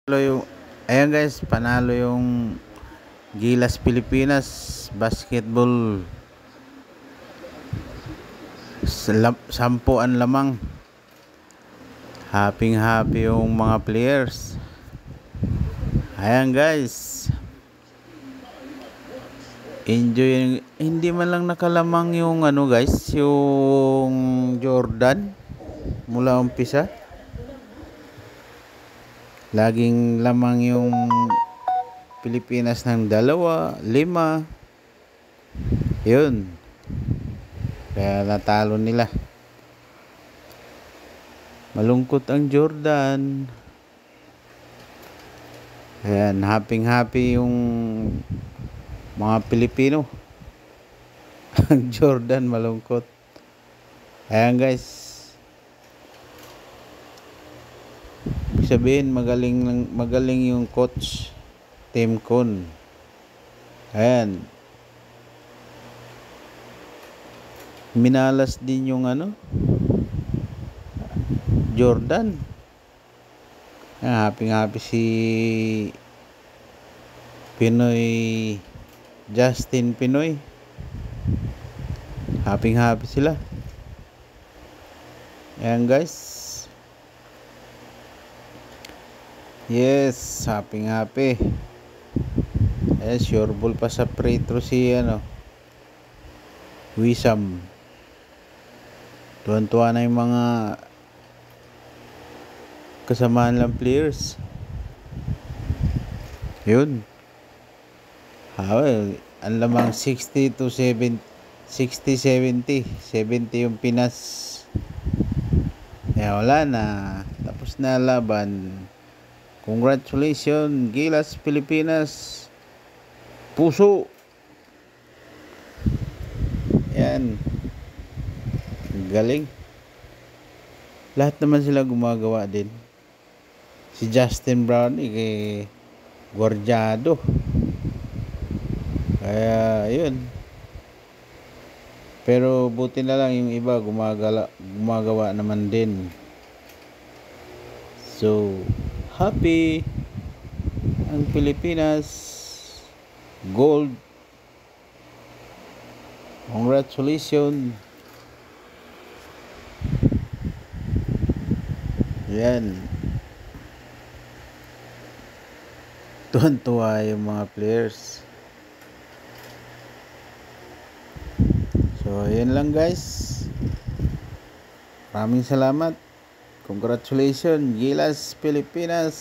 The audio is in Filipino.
Ayan guys, panalo yung Gilas Pilipinas basketball. Sampuan lamang. Happy yung mga players. Ayan guys, enjoy. Hindi man lang nakalamang yung guys, yung Jordan mula umpisa. Laging lamang yung Pilipinas ng 2, 5. Yun. Kaya natalo nila. Malungkot ang Jordan. Ayan, happy yung mga Pilipino. Ang Jordan malungkot. Ayan guys. Sabihin magaling yung coach Tim Con. Ayan, minalas din yung Jordan. Ayan, happy si Pinoy, Justin Pinoy. Happy sila. Ayan guys. Yes, happy. Sure ball pa sa free throw si Wisam. Tuwan-tuwa na yung mga kasamaan lang players. Yun. Ang lamang 60 to 70. 70 yung Pinas. Wala na. Tapos na laban. Congratulations, Gilas Pilipinas. Puso. Yan. Galing. Lahat naman sila gumagawa din. Si Justin Brown kay Guardado. Kaya yun. Pero buti na lang yung iba gumagawa naman din. So happy ang Pilipinas. Gold. Congratulations. Yan. Tuwan-tuwa yung mga players. So yan lang guys. Maraming salamat. Congratulations, Gilas Pilipinas.